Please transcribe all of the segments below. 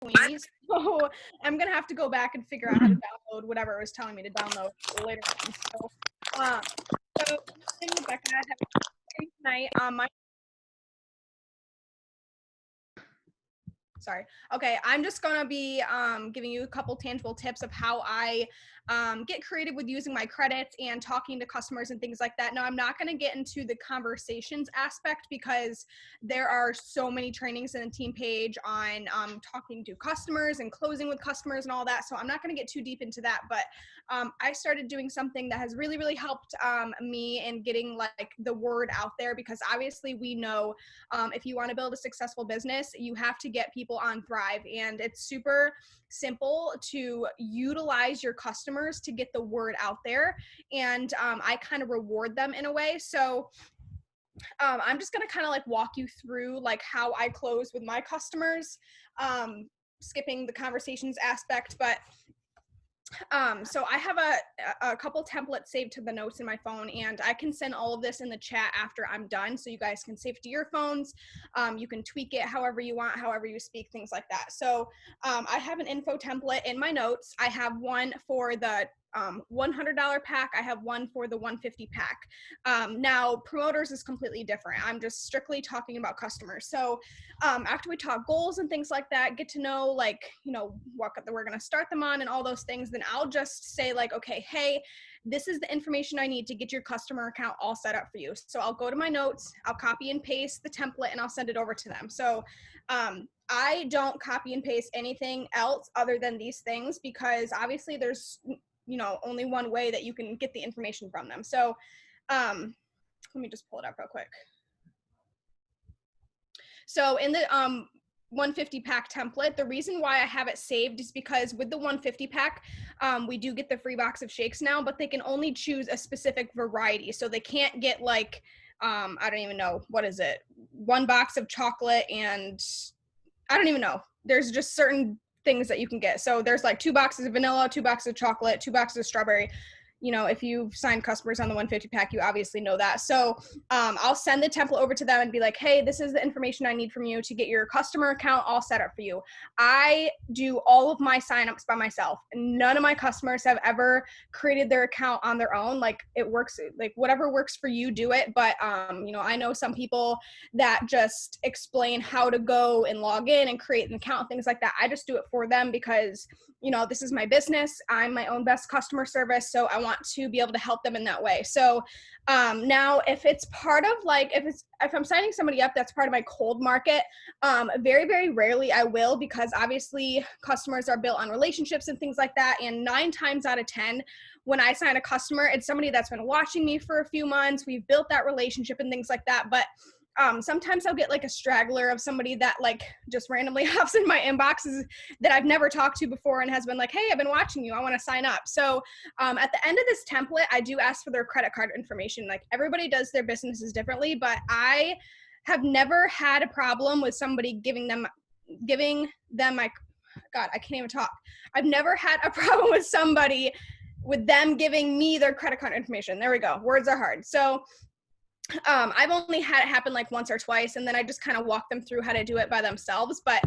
so I'm gonna have to go back and figure out how to download whatever it was telling me to download later on. So Rebecca, I have tonight. Sorry. Okay, I'm just gonna be giving you a couple tangible tips of how I get creative with using my credits and talking to customers and things like that. Now, I'm not gonna get into the conversations aspect because there are so many trainings in the team page on talking to customers and closing with customers and all that. So I'm not gonna get too deep into that, but I started doing something that has really, really helped me in getting like the word out there, because obviously we know if you want to build a successful business, you have to get people on Thrive, and it's super simple to utilize your customers to get the word out there, and I kind of reward them in a way. So I'm just going to kind of like walk you through like how I close with my customers, skipping the conversations aspect, but so I have a couple templates saved to the notes in my phone, and I can send all of this in the chat after I'm done, so you guys can save it to your phones. You can tweak it however you want, however you speak, things like that. So I have an info template in my notes. I have one for the $100 pack. I have one for the $150 pack. Now promoters is completely different. I'm just strictly talking about customers. So after we talk goals and things like that, get to know like, you know, what we're going to start them on and all those things, then I'll just say like, okay, hey, this is the information I need to get your customer account all set up for you. So I'll go to my notes, I'll copy and paste the template, and I'll send it over to them. So I don't copy and paste anything else other than these things, because obviously there's, you know, only one way that you can get the information from them. So let me just pull it up real quick. So in the 150 pack template, the reason why I have it saved is because with the 150 pack, we do get the free box of shakes now, but they can only choose a specific variety. So they can't get like, I don't even know, what is it? One box of chocolate and I don't even know. There's just certain things that you can get. So there's like 2 boxes of vanilla, 2 boxes of chocolate, 2 boxes of strawberry. You know, if you've signed customers on the 150 pack, you obviously know that. So I'll send the template over to them and be like, hey, this is the information I need from you to get your customer account all set up for you. I do all of my signups by myself. None of my customers have ever created their account on their own. Like it works, like whatever works for you, do it. But, you know, I know some people that just explain how to go and log in and create an account, things like that. I just do it for them because, you know, this is my business. I'm my own best customer service. So I want to be able to help them in that way. So now if it's part of like, if I'm signing somebody up that's part of my cold market, very, very rarely I will, because obviously customers are built on relationships and things like that. And 9 times out of 10, when I sign a customer, it's somebody that's been watching me for a few months. We've built that relationship and things like that. But sometimes I'll get like a straggler of somebody that like just randomly hops in my inboxes that I've never talked to before and has been like, hey, I've been watching you, I want to sign up. So at the end of this template, I do ask for their credit card information. Like everybody does their businesses differently, but I have never had a problem with somebody giving them my, God, I can't even talk. I've never had a problem with somebody with them giving me their credit card information. There we go. Words are hard. So I've only had it happen like once or twice, and then I just kind of walk them through how to do it by themselves. But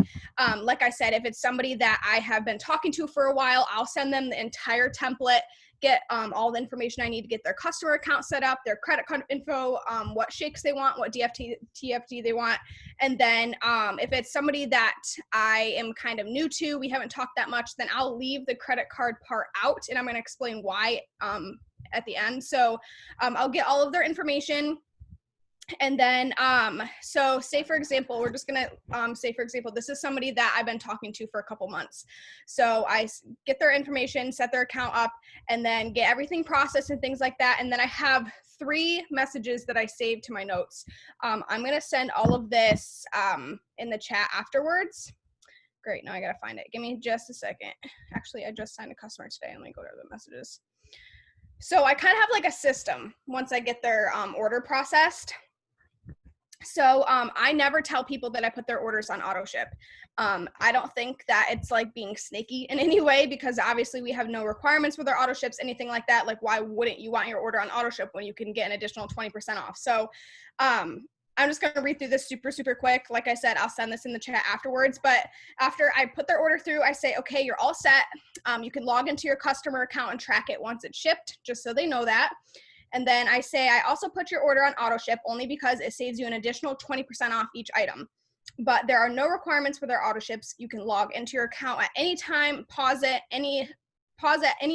like I said, if it's somebody that I have been talking to for a while, I'll send them the entire template, get all the information I need to get their customer account set up, their credit card info, what shakes they want, what TFD they want. And then if it's somebody that I am kind of new to, we haven't talked that much, then I'll leave the credit card part out, and I'm going to explain why at the end. So I'll get all of their information. And then, so say for example, we're just gonna say for example, this is somebody that I've been talking to for a couple months. So I get their information, set their account up, and then get everything processed and things like that. And then I have 3 messages that I saved to my notes. I'm gonna send all of this in the chat afterwards. Great, now I gotta find it. Give me just a second. Actually, I just signed a customer today. Let me go to the messages. So I kind of have like a system once I get their order processed. So I never tell people that I put their orders on auto ship. I don't think that it's like being snaky in any way, because obviously we have no requirements with our auto ships, anything like that. Like, why wouldn't you want your order on auto ship when you can get an additional 20% off? So I'm just going to read through this super, super quick. Like I said, I'll send this in the chat afterwards. But after I put their order through, I say, okay, you're all set. You can log into your customer account and track it once it's shipped, just so they know that. And then I say, I also put your order on auto ship only because it saves you an additional 20% off each item. But there are no requirements for their auto ships. You can log into your account at any time, pause at any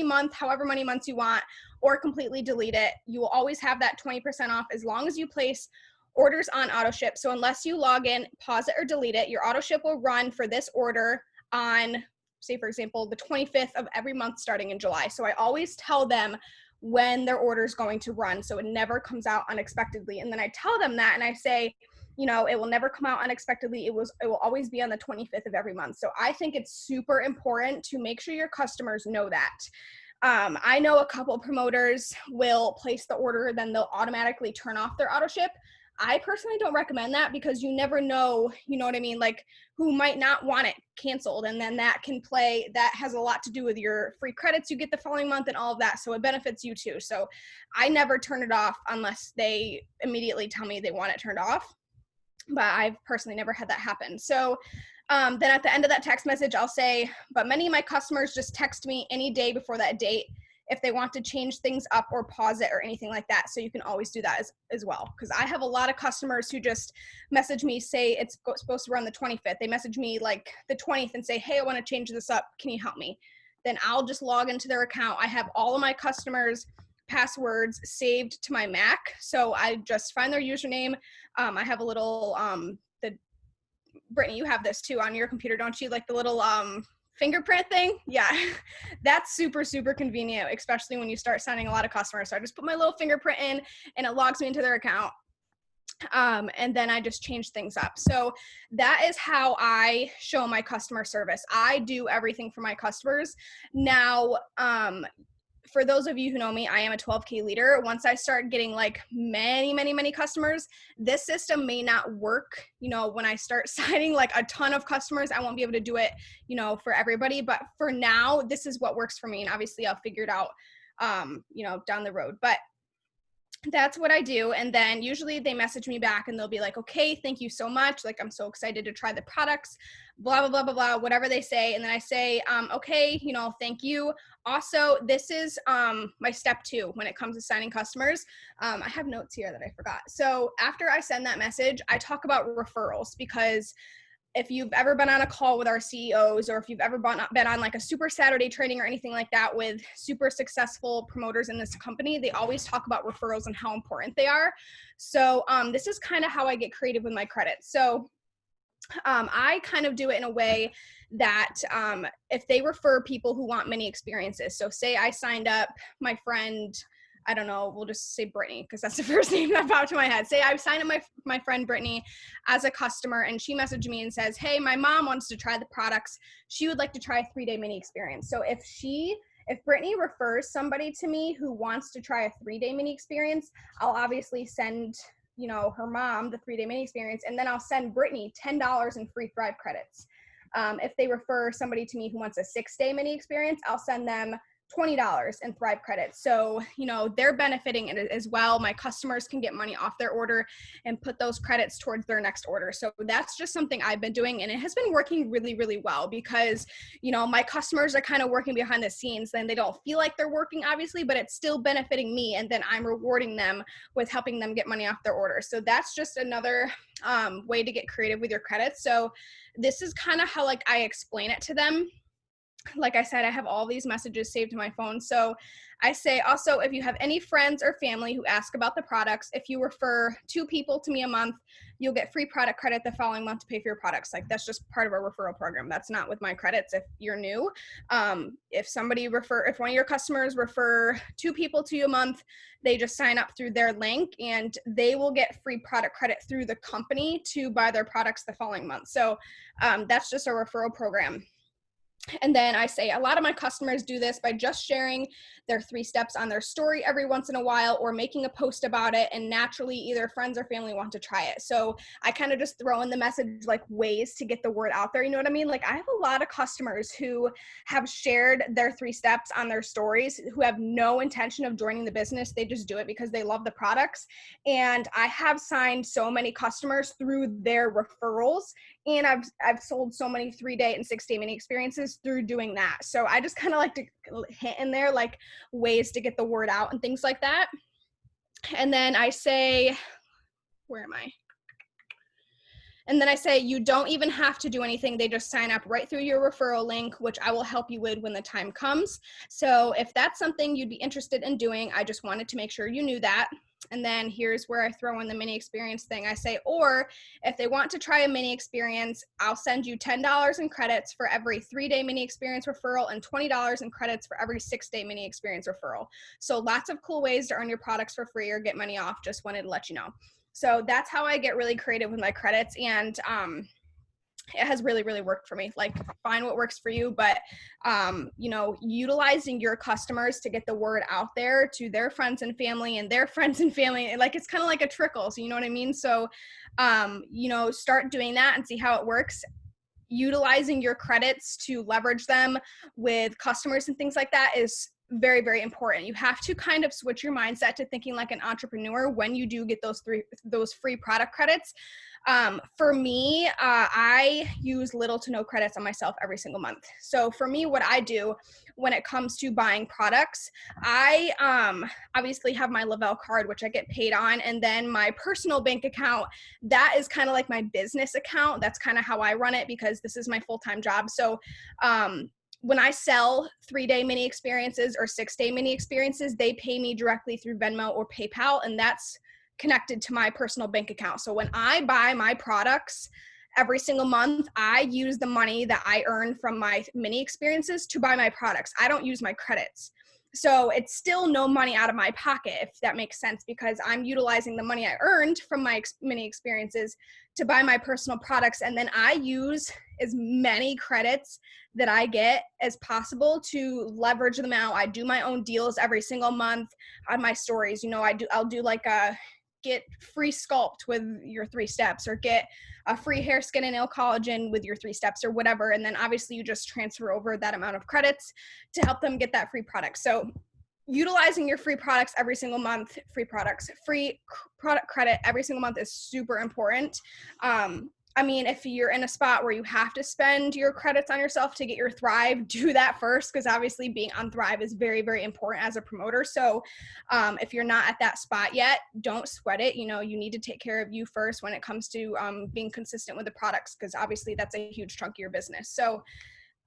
month, however many months you want, or completely delete it. You will always have that 20% off as long as you place orders on auto ship. So unless you log in, pause it, or delete it, your auto ship will run for this order on, say for example, the 25th of every month starting in July. So I always tell them when their order is going to run, so it never comes out unexpectedly. And then I tell them that, and I say, you know, it will never come out unexpectedly. It will always be on the 25th of every month. So I think it's super important to make sure your customers know that. I know a couple promoters will place the order, then they'll automatically turn off their auto ship. I personally don't recommend that because you never know, you know what I mean, like who might not want it canceled, and then that has a lot to do with your free credits you get the following month and all of that, so it benefits you too. So I never turn it off unless they immediately tell me they want it turned off, but I've personally never had that happen. So then at the end of that text message, I'll say, but many of my customers just text me any day before that date if they want to change things up or pause it or anything like that. So you can always do that as well. Because I have a lot of customers who just message me, say it's supposed to run the 25th. They message me like the 20th and say, hey, I want to change this up. Can you help me? Then I'll just log into their account. I have all of my customers' passwords saved to my Mac. So I just find their username. I have a little, Brittany, you have this too on your computer, don't you? Like the little fingerprint thing? Yeah, that's super, super convenient, especially when you start signing a lot of customers. So I just put my little fingerprint in and it logs me into their account. And then I just change things up. So that is how I show my customer service. I do everything for my customers. Now, for those of you who know me, I am a 12K leader. Once I start getting like many, many, many customers, this system may not work. You know, when I start signing like a ton of customers, I won't be able to do it, you know, for everybody. But for now, this is what works for me. And obviously I'll figure it out, you know, down the road. But that's what I do. And then usually they message me back and they'll be like, okay, thank you so much. Like, I'm so excited to try the products, blah, blah, blah, blah, blah, whatever they say. And then I say, okay, you know, thank you. Also, this is my step 2 when it comes to signing customers. I have notes here that I forgot. So after I send that message, I talk about referrals, because if you've ever been on a call with our CEOs, or if you've ever been on like a Super Saturday training or anything like that with super successful promoters in this company, they always talk about referrals and how important they are. So this is kind of how I get creative with my credits. So I kind of do it in a way that if they refer people who want mini experiences, so say I signed up my friend, I don't know, we'll just say Brittany, because that's the first name that popped to my head. Say I signed up my friend Brittany as a customer, and she messaged me and says, hey, my mom wants to try the products. She would like to try a 3-day mini experience. So if Brittany refers somebody to me who wants to try a 3-day mini experience, I'll obviously send, you know, her mom the 3-day mini experience, and then I'll send Brittany $10 in free Thrive credits. If they refer somebody to me who wants a 6-day mini experience, I'll send them $20 in Thrive credits. So, you know, they're benefiting it as well. My customers can get money off their order and put those credits towards their next order. So that's just something I've been doing, and it has been working really, really well, because, you know, my customers are kind of working behind the scenes, and they don't feel like they're working, obviously, but it's still benefiting me, and then I'm rewarding them with helping them get money off their order. So that's just another way to get creative with your credits. So this is kind of how like I explain it to them. Like I said, I have all these messages saved to my phone. So I say, also, if you have any friends or family who ask about the products, if you refer 2 people to me a month, you'll get free product credit the following month to pay for your products. Like, that's just part of our referral program. That's not with my credits if you're new. If one of your customers refer 2 people to you a month, they just sign up through their link, and they will get free product credit through the company to buy their products the following month. So that's just a referral program. And then I say a lot of my customers do this by just sharing their 3 steps on their story every once in a while, or making a post about it, and naturally either friends or family want to try it. So I kind of just throw in the message, like, ways to get the word out there. You know what I mean? Like, I have a lot of customers who have shared their 3 steps on their stories, who have no intention of joining the business. They just do it because they love the products. And I have signed so many customers through their referrals, and I've sold so many 3-day and 6-day mini experiences through doing that. So I just kind of like to hit in there, like, ways to get the word out and things like that. And then I say, where am I? And then I say, you don't even have to do anything. They just sign up right through your referral link, which I will help you with when the time comes. So if that's something you'd be interested in doing, I just wanted to make sure you knew that. And then here's where I throw in the mini experience thing. I say, or if they want to try a mini experience, I'll send you $10 in credits for every 3-day mini experience referral, and $20 in credits for every 6-day mini experience referral. So lots of cool ways to earn your products for free or get money off. Just wanted to let you know. So that's how I get really creative with my credits. And it has really, really worked for me. Like, find what works for you, but, you know, utilizing your customers to get the word out there to their friends and family and their friends and family. Like, it's kind of like a trickle. So, you know what I mean? So, you know, start doing that and see how it works. Utilizing your credits to leverage them with customers and things like that is very, very important. You have to kind of switch your mindset to thinking like an entrepreneur when you do get those free product credits. For me, I use little to no credits on myself every single month. So for me, what I do when it comes to buying products, I obviously have my Lavelle card, which I get paid on, and then my personal bank account, that is kind of like my business account. That's kind of how I run it because this is my full-time job. So when I sell 3-day mini experiences or 6-day mini experiences, they pay me directly through Venmo or PayPal, and that's connected to my personal bank account. So when I buy my products every single month, I use the money that I earn from my mini experiences to buy my products. I don't use my credits. So it's still no money out of my pocket, if that makes sense, because I'm utilizing the money I earned from my mini experiences to buy my personal products. And then I use as many credits that I get as possible to leverage them out. I do my own deals every single month on my stories. You know, I'll do like a get free sculpt with your 3 steps, or get a free hair, skin, and nail collagen with your 3 steps, or whatever. And then obviously you just transfer over that amount of credits to help them get that free product. So utilizing your free products every single month, free product credit every single month is super important. I mean, if you're in a spot where you have to spend your credits on yourself to get your Thrive, do that first, because obviously being on Thrive is very, very important as a promoter. So if you're not at that spot yet, don't sweat it. You know, you need to take care of you first when it comes to being consistent with the products, because obviously that's a huge chunk of your business. So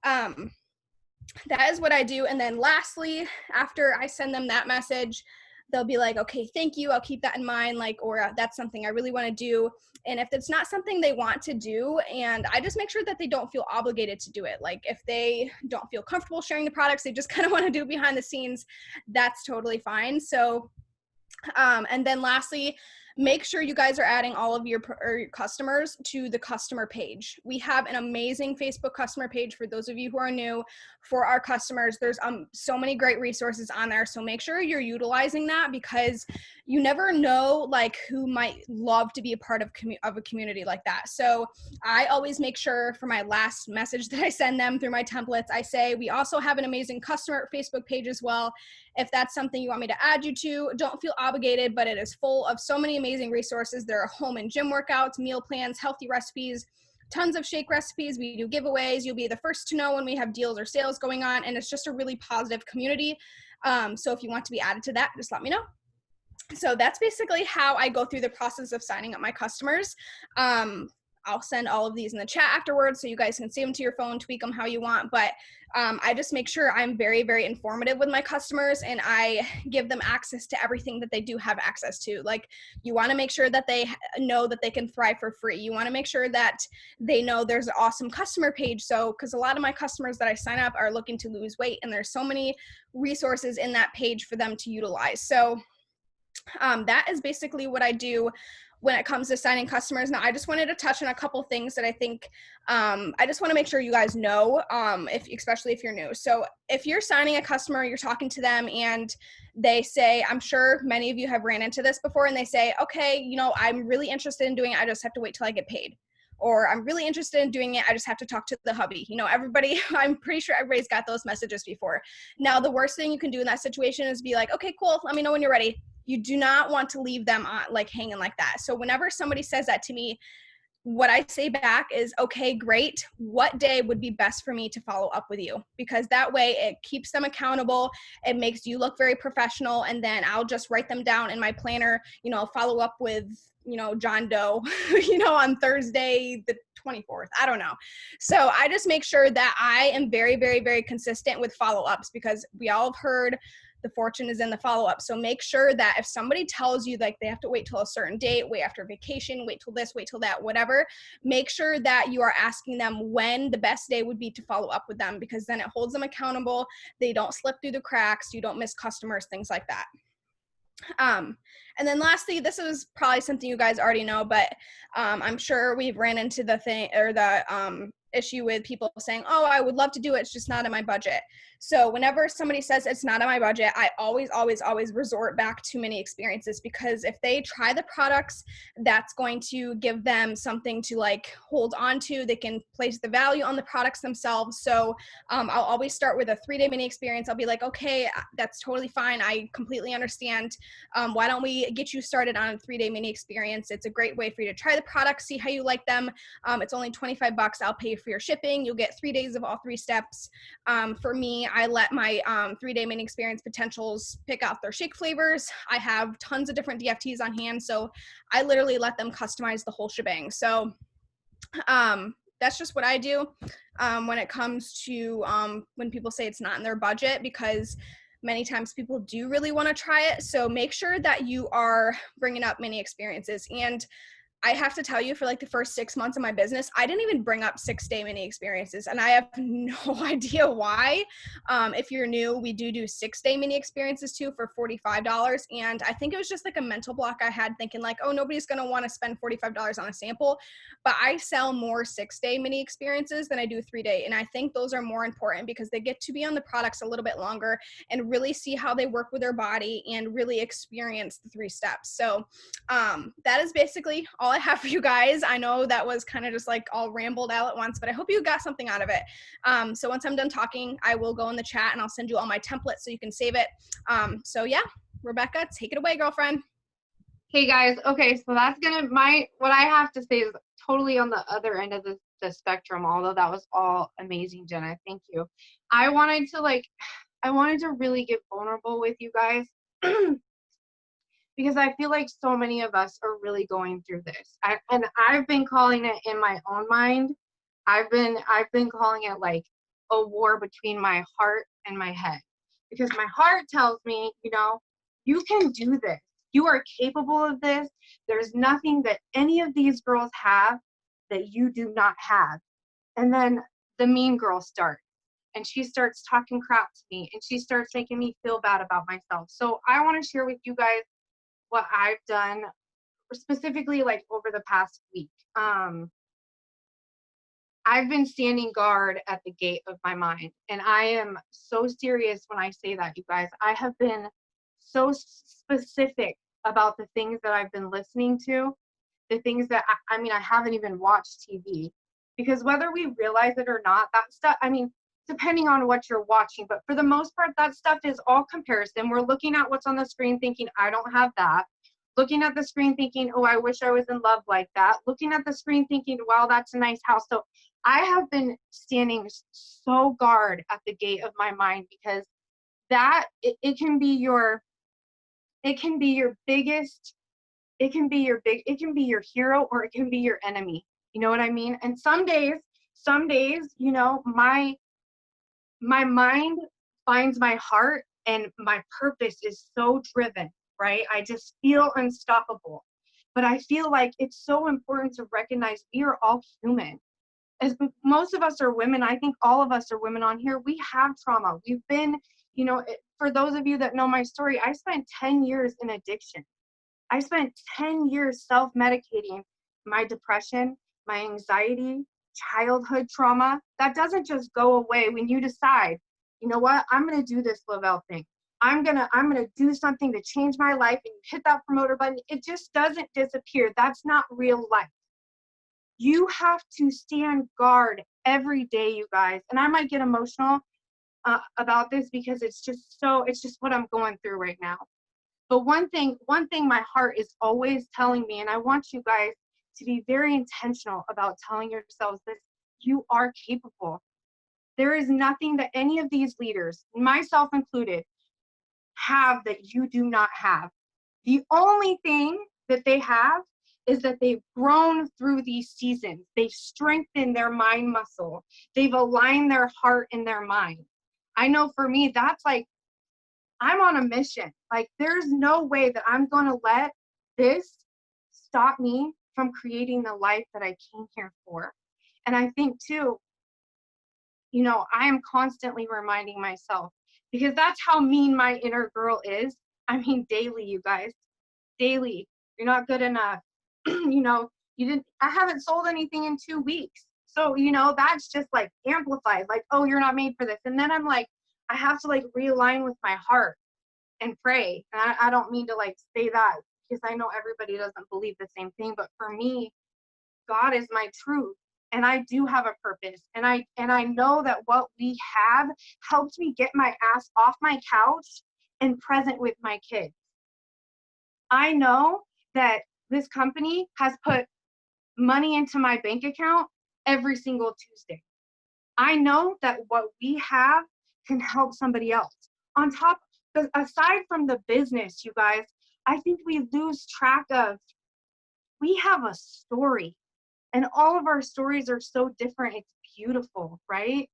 that is what I do. And then lastly, after I send them that message, they'll be like, okay, thank you, I'll keep that in mind, like, or that's something I really want to do. And if it's not something they want to do, and I just make sure that they don't feel obligated to do it. Like, if they don't feel comfortable sharing the products, they just kind of want to do it behind the scenes, that's totally fine. So and then lastly, make sure you guys are adding all of your customers to the customer page. We have an amazing Facebook customer page for those of you who are new. For our customers, there's so many great resources on there. So make sure you're utilizing that, because you never know like who might love to be a part of a community like that. So I always make sure for my last message that I send them through my templates, I say, we also have an amazing customer Facebook page as well. If that's something you want me to add you to, don't feel obligated, but it is full of so many amazing resources. There are home and gym workouts, meal plans, healthy recipes, tons of shake recipes. We do giveaways. You'll be the first to know when we have deals or sales going on, and it's just a really positive community. So if you want to be added to that, just let me know. So that's basically how I go through the process of signing up my customers. I'll send all of these in the chat afterwards so you guys can see them to your phone, tweak them how you want. But I just make sure I'm very, very informative with my customers, and I give them access to everything that they do have access to. Like, you want to make sure that they know that they can Thrive for free. You want to make sure that they know there's an awesome customer page. So, because a lot of my customers that I sign up are looking to lose weight, and there's so many resources in that page for them to utilize. So that is basically what I do when it comes to signing customers. Now, I just wanted to touch on a couple things that I think I just want to make sure you guys know, especially if you're new. So if you're signing a customer, you're talking to them and they say, I'm sure many of you have ran into this before, and they say, okay, you know, I'm really interested in doing it. I just have to wait till I get paid. Or I'm really interested in doing it. I just have to talk to the hubby. You know, everybody, I'm pretty sure everybody's got those messages before. Now, the worst thing you can do in that situation is be like, okay, cool. Let me know when you're ready. You do not want to leave them on, like hanging like that. So whenever somebody says that to me, what I say back is, okay, great. What day would be best for me to follow up with you? Because that way it keeps them accountable. It makes you look very professional. And then I'll just write them down in my planner, you know, follow up with, you know, John Doe, you know, on Thursday, the 24th. I don't know. So I just make sure that I am very, very, very consistent with follow-ups, because we all have heard the fortune is in the follow-up. So make sure that if somebody tells you like they have to wait till a certain date, wait after vacation, wait till this, wait till that, whatever, make sure that you are asking them when the best day would be to follow up with them, because then it holds them accountable. They don't slip through the cracks. You don't miss customers, things like that. And then lastly, this is probably something you guys already know, but I'm sure we've ran into the thing or the issue with people saying, oh, I would love to do it, it's just not in my budget. So whenever somebody says it's not in my budget, I always resort back to mini experiences, because if they try the products, that's going to give them something to like hold on to. They can place the value on the products themselves. So I'll always start with a 3-day mini experience. I'll be like, okay, that's totally fine. I completely understand. Why don't we get you started on a 3-day mini experience? It's a great way for you to try the products, see how you like them. It's only $25. I'll pay you for your shipping. You'll get 3 days of all 3 steps. For me, I let my 3-day mini experience potentials pick out their shake flavors. I have tons of different DFTs on hand, so I literally let them customize the whole shebang. So that's just what I do when it comes to when people say it's not in their budget, because many times people do really want to try it. So make sure that you are bringing up mini experiences. And I have to tell you, for like the first 6 months of my business, I didn't even bring up 6-day mini experiences. And I have no idea why. If you're new, we do 6-day mini experiences too for $45. And I think it was just like a mental block I had, thinking like, oh, nobody's going to want to spend $45 on a sample. But I sell more 6-day mini experiences than I do 3-day. And I think those are more important because they get to be on the products a little bit longer and really see how they work with their body and really experience the 3 steps. So that is basically all I have for you guys. I know that was kind of just like all rambled out at once, but I hope you got something out of it. So once I'm done talking, I will go in the chat and I'll send you all my templates so you can save it. So yeah, Rebecca, take it away, girlfriend. Hey guys, okay, so that's what I have to say is totally on the other end of the spectrum, although that was all amazing, Jenna. Thank you. I wanted to really get vulnerable with you guys because I feel like so many of us are really going through this. And I've been calling it in my own mind. I've been calling it like a war between my heart and my head, because my heart tells me, you know, you can do this. You are capable of this. There's nothing that any of these girls have that you do not have. And then the mean girl starts, and she starts talking crap to me, and she starts making me feel bad about myself. So I want to share with you guys what I've done specifically like over the past week. I've been standing guard at the gate of my mind, and I am so serious when I say that, you guys. I have been so specific about the things that I've been listening to, the things that I mean, I haven't even watched TV, because whether we realize it or not, that stuff, I mean, depending on what you're watching, but for the most part, that stuff is all comparison. We're looking at what's on the screen thinking, I don't have that. Looking at the screen thinking, oh, I wish I was in love like that. Looking at the screen thinking, wow, that's a nice house. So I have been standing so guard at the gate of my mind, because that it can be your biggest, it can be your hero, or it can be your enemy. You know what I mean? And some days, you know, my mind finds my heart, and my purpose is so driven, right? I just feel unstoppable. But I feel like it's so important to recognize we are all human. As most of us are women, I think all of us are women on here, we have trauma. We've been, you know, for those of you that know my story, I spent 10 years in addiction. I spent 10 years self-medicating my depression, my anxiety, childhood trauma. That doesn't just go away when you decide, you know what, I'm gonna do this Lavelle thing. I'm gonna do something to change my life, and you hit that promoter button. It just doesn't disappear. That's not real life. You have to stand guard every day, you guys. And I might get emotional about this because it's just what I'm going through right now. But one thing my heart is always telling me, and I want you guys to be very intentional about telling yourselves this: you are capable. There is nothing that any of these leaders, myself included, have that you do not have. The only thing that they have is that they've grown through these seasons. They've strengthened their mind muscle. They've aligned their heart and their mind. I know for me, that's like, I'm on a mission. Like, there's no way that I'm going to let this stop me from creating the life that I came here for. And I think too, you know, I am constantly reminding myself, because that's how mean my inner girl is. I mean, daily, you guys, daily. You're not good enough. You know, I haven't sold anything in 2 weeks. So, you know, that's just like amplified, like, oh, you're not made for this. And then I'm like, I have to like realign with my heart and pray. And I don't mean to like say that because I know everybody doesn't believe the same thing, but for me, God is my truth. And I do have a purpose. And I know that what we have helped me get my ass off my couch and present with my kids. I know that this company has put money into my bank account every single Tuesday. I know that what we have can help somebody else. On top, aside from the business, you guys, I think we lose track of, we have a story. And all of our stories are so different. It's beautiful, right?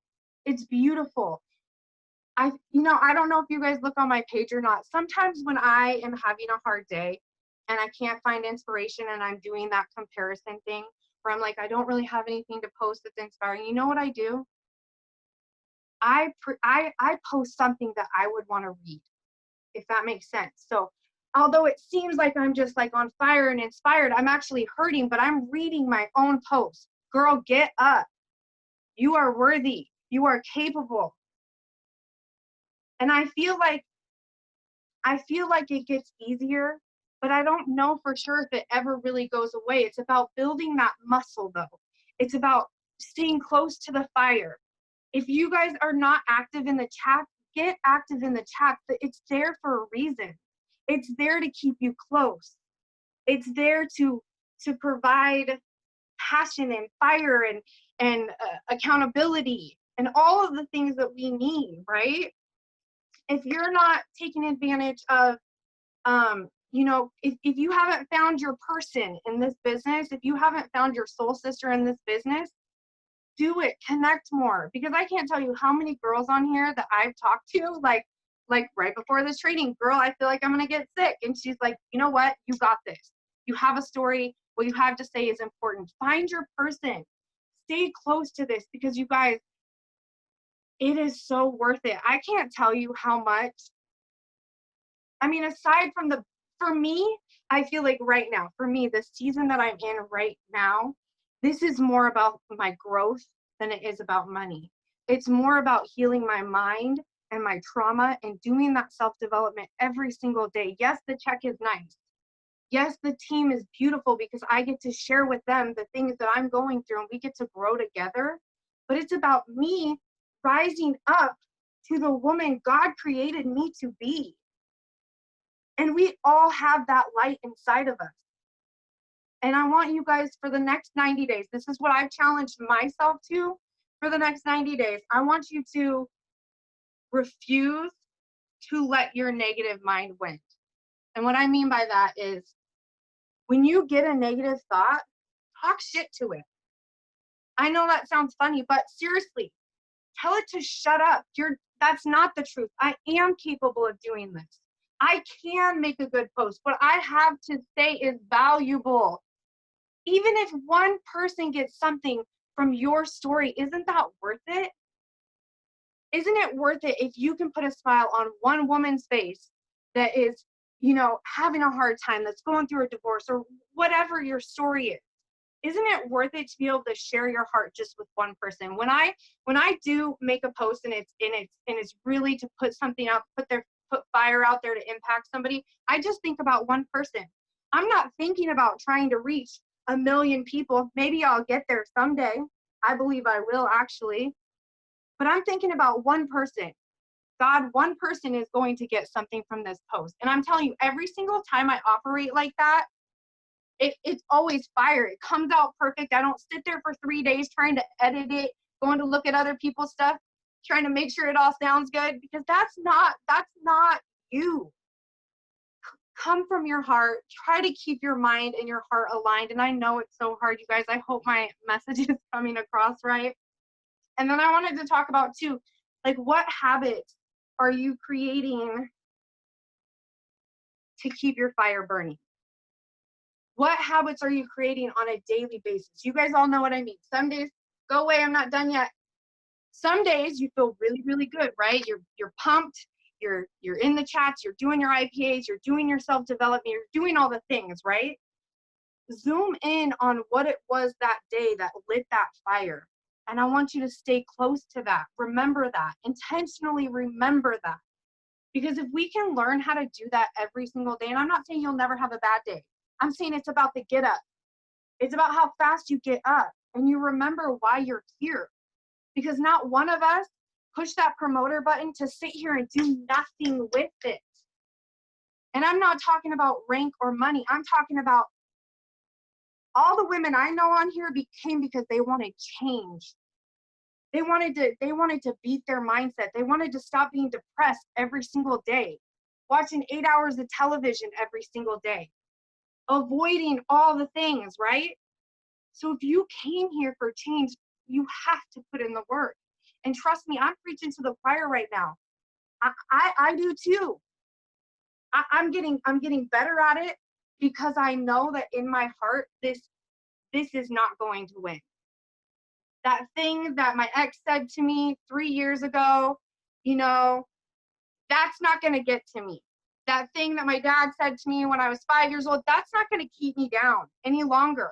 It's beautiful. I don't know if you guys look on my page or not. Sometimes when I am having a hard day and I can't find inspiration and I'm doing that comparison thing where I'm like, I don't really have anything to post that's inspiring. You know what I do? I post something that I would want to read, if that makes sense. So although it seems like I'm just like on fire and inspired, I'm actually hurting, but I'm reading my own post. Girl, get up. You are worthy. You are capable. And I feel like it gets easier, but I don't know for sure if it ever really goes away. It's about building that muscle though. It's about staying close to the fire. If you guys are not active in the chat, get active in the chat. But it's there for a reason. It's there to keep you close. It's there to provide passion and fire and accountability and all of the things that we need, right? If you're not taking advantage of, you know, if you haven't found your person in this business, if you haven't found your soul sister in this business, do it. Connect more. Because I can't tell you how many girls on here that I've talked to, like right before this training, girl, I feel like I'm gonna get sick, and she's like, you know what, you got this. You have a story. What you have to say is important. Find your person. Stay close to this, because you guys, it is so worth it. I can't tell you how much. I mean, aside from for me, I feel like right now, for me, the season that I'm in right now, this is more about my growth than it is about money. It's more about healing my mind and my trauma and doing that self-development every single day. Yes, the check is nice. Yes, the team is beautiful because I get to share with them the things that I'm going through and we get to grow together. But it's about me rising up to the woman God created me to be. And we all have that light inside of us. And I want you guys, for the next 90 days, this is what I've challenged myself to for the next 90 days. I want you to refuse to let your negative mind win. And what I mean by that is, when you get a negative thought, talk shit to it. I know that sounds funny, but seriously, tell it to shut up. That's not the truth. I am capable of doing this. I can make a good post. What I have to say is valuable. Even if one person gets something from your story, isn't that worth it? Isn't it worth it if you can put a smile on one woman's face that is having a hard time, that's going through a divorce, or whatever your story is, isn't it worth it to be able to share your heart just with one person? When I do make a post and it's really to put something out, put fire out there to impact somebody, I just think about one person. I'm not thinking about trying to reach 1 million people. Maybe I'll get there someday. I believe I will, actually. But I'm thinking about one person. God, one person is going to get something from this post. And I'm telling you, every single time I operate like that, it's always fire. It comes out perfect. I don't sit there for 3 days trying to edit it, going to look at other people's stuff, trying to make sure it all sounds good, because that's not you. Come from your heart. Try to keep your mind and your heart aligned. And I know it's so hard, you guys. I hope my message is coming across right. And then I wanted to talk about too, like, what habits are you creating to keep your fire burning? What habits are you creating on a daily basis? You guys all know what I mean. Some days, go away, I'm not done yet. Some days you feel really, really good, right? You're pumped, you're in the chats, you're doing your IPAs, you're doing your self-development, you're doing all the things, right? Zoom in on what it was that day that lit that fire. And I want you to stay close to that. Remember that. Intentionally remember that. Because if we can learn how to do that every single day, and I'm not saying you'll never have a bad day. I'm saying it's about the get up. It's about how fast you get up and you remember why you're here. Because not one of us pushed that promoter button to sit here and do nothing with it. And I'm not talking about rank or money. I'm talking about all the women I know on here became because they wanted change. They wanted to beat their mindset. They wanted to stop being depressed every single day, watching 8 hours of television every single day, avoiding all the things, right? So if you came here for change, you have to put in the work. And trust me, I'm preaching to the choir right now. I do too. I'm getting better at it, because I know that in my heart, this is not going to win. That thing that my ex said to me 3 years ago, that's not going to get to me. That thing that my dad said to me when I was 5 years old, that's not going to keep me down any longer.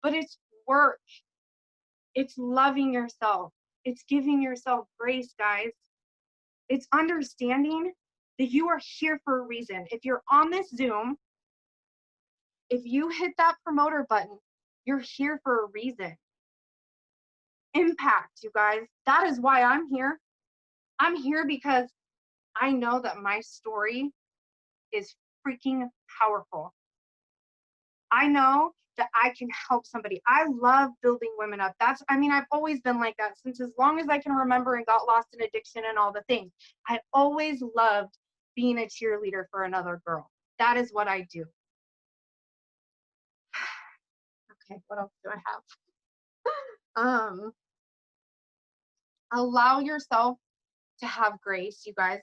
But it's work. It's loving yourself. It's giving yourself grace, guys. It's understanding that you are here for a reason. If you're on this Zoom, if you hit that promoter button, you're here for a reason. Impact, you guys. That is why I'm here. I'm here because I know that my story is freaking powerful. I know that I can help somebody. I love building women up. I've always been like that since as long as I can remember, and got lost in addiction and all the things. I always loved being a cheerleader for another girl. That is what I do. Okay, what else do I have? Allow yourself to have grace, you guys.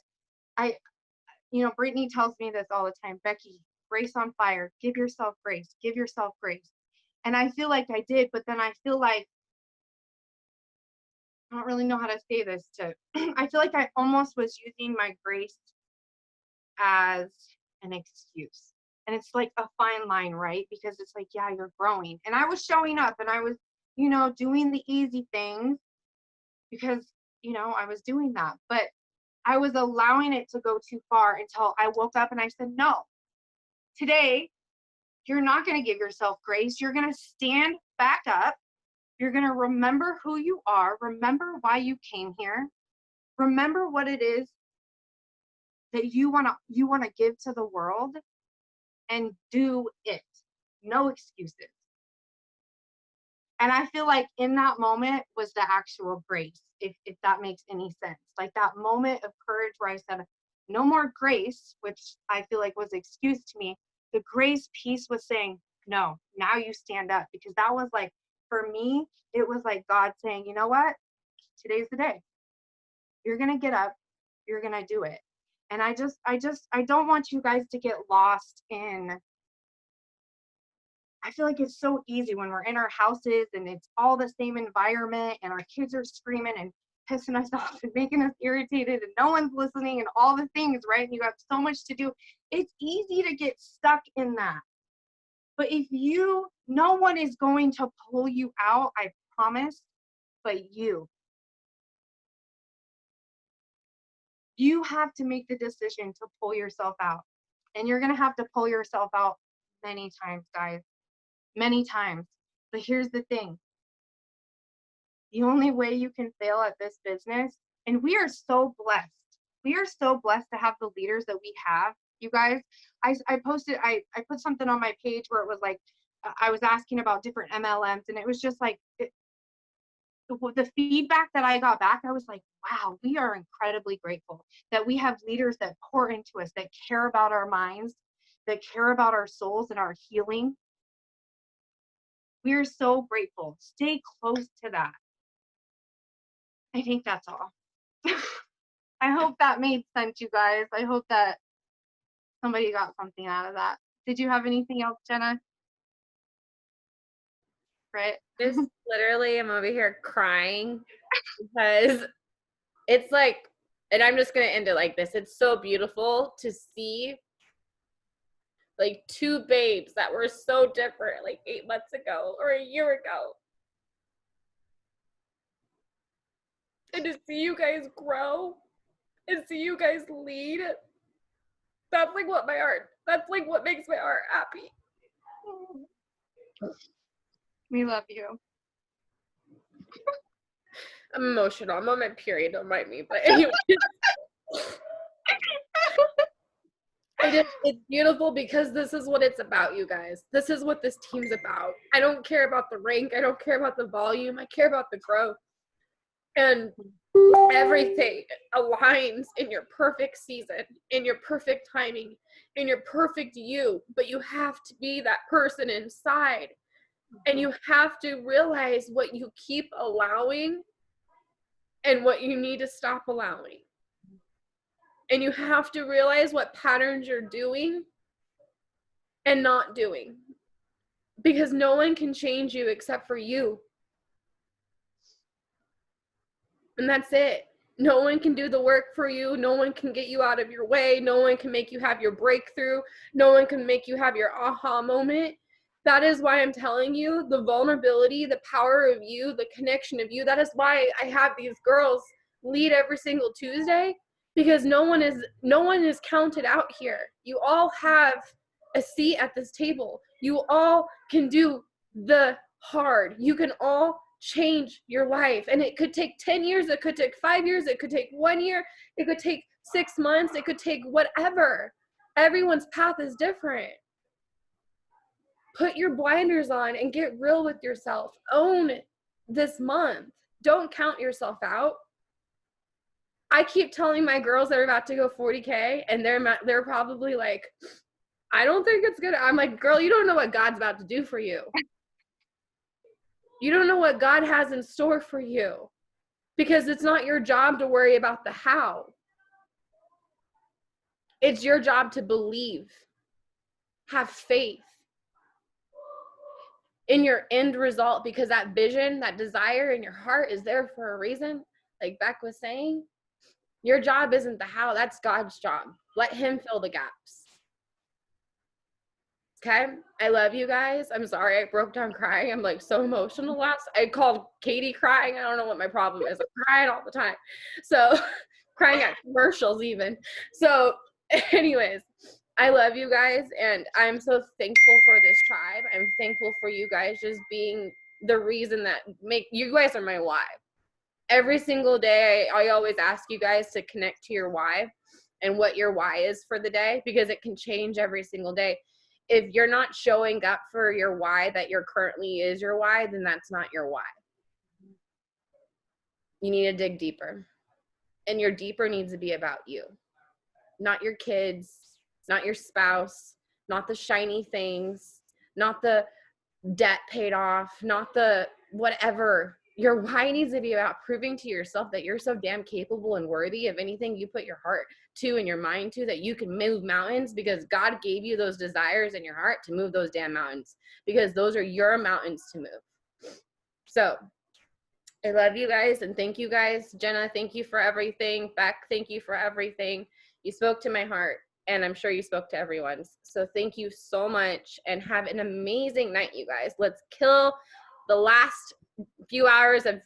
Brittany tells me this all the time. Becky, grace on fire. Give yourself grace. Give yourself grace. And I feel like I did, but then I feel like, I don't really know how to say this. I feel like I almost was using my grace as an excuse. And it's like a fine line, right? Because it's like, yeah, you're growing. And I was showing up and I was, doing the easy things because, I was doing that. But I was allowing it to go too far until I woke up and I said, no, today, you're not going to give yourself grace. You're going to stand back up. You're going to remember who you are. Remember why you came here. Remember what it is that you want to give to the world, and do it. No excuses. And I feel like in that moment was the actual grace, if that makes any sense. Like that moment of courage where I said, no more grace, which I feel like was excuse to me. The grace piece was saying, no, now you stand up. Because that was like, for me, it was like God saying, you know what? Today's the day. You're going to get up. You're going to do it. And I don't want you guys to get lost in, I feel like it's so easy when we're in our houses and it's all the same environment and our kids are screaming and pissing us off and making us irritated and no one's listening and all the things, right? And you have so much to do. It's easy to get stuck in that. But no one is going to pull you out, I promise, but you. You have to make the decision to pull yourself out. And you're going to have to pull yourself out many times, guys. Many times. But here's the thing. The only way you can fail at this business, and we are so blessed. We are so blessed to have the leaders that we have. You guys, I put something on my page where it was like, I was asking about different MLMs, and it was just like, the feedback that I got back, I was like, wow, we are incredibly grateful that we have leaders that pour into us, that care about our minds, that care about our souls and our healing. We are so grateful. Stay close to that. I think that's all. I hope that made sense, you guys. I hope that somebody got something out of that. Did you have anything else, Jenna? Right? Just literally, I'm over here crying because it's like, and I'm just going to end it like this. It's so beautiful to see like two babes that were so different like 8 months ago or a year ago. And to see you guys grow and see you guys lead, that's like what makes my heart happy. We love you. I'm emotional. I'm on my period, don't mind me. But anyway. It's beautiful because this is what it's about, you guys. This is what this team's about. I don't care about the rank. I don't care about the volume. I care about the growth. And everything aligns in your perfect season, in your perfect timing, in your perfect you. But you have to be that person inside. And you have to realize what you keep allowing and what you need to stop allowing. And you have to realize what patterns you're doing and not doing. Because no one can change you except for you. And that's it. No one can do the work for you. No one can get you out of your way. No one can make you have your breakthrough. No one can make you have your aha moment. That is why I'm telling you, the vulnerability, the power of you, the connection of you. That is why I have these girls lead every single Tuesday, because no one is counted out here. You all have a seat at this table. You all can do the hard. You can all change your life. And it could take 10 years. It could take 5 years. It could take 1 year. It could take 6 months. It could take whatever. Everyone's path is different. Put your blinders on and get real with yourself. Own this month. Don't count yourself out. I keep telling my girls they're about to go 40K and they're probably like, I don't think it's good. I'm like, girl, you don't know what God's about to do for you. You don't know what God has in store for you, because it's not your job to worry about the how. It's your job to believe, have faith in your end result, because that vision, that desire in your heart is there for a reason. Like Beck was saying, your job isn't the how, that's God's job. Let him fill the gaps. Okay? I love you guys. I'm sorry I broke down crying. I'm like so emotional I called Katie crying. I don't know what my problem is. I'm crying all the time. So crying at commercials even. So anyways, I love you guys, and I'm so thankful for this tribe. I'm thankful for you guys just being the reason that you guys are my why. Every single day, I always ask you guys to connect to your why and what your why is for the day, because it can change every single day. If you're not showing up for your why that your currently is your why, then that's not your why. You need to dig deeper. And your deeper needs to be about you, not your kids, not your spouse, not the shiny things, not the debt paid off, not the whatever. Your why needs to be about proving to yourself that you're so damn capable and worthy of anything you put your heart to and your mind to, that you can move mountains, because God gave you those desires in your heart to move those damn mountains, because those are your mountains to move. So I love you guys and thank you guys. Jenna, thank you for everything. Beck, thank you for everything. You spoke to my heart and I'm sure you spoke to everyone's. So thank you so much and have an amazing night, you guys. Let's kill the last few hours of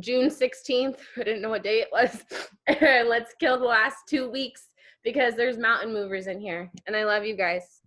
June 16th. I didn't know what day it was. And let's kill the last 2 weeks because there's mountain movers in here. And I love you guys.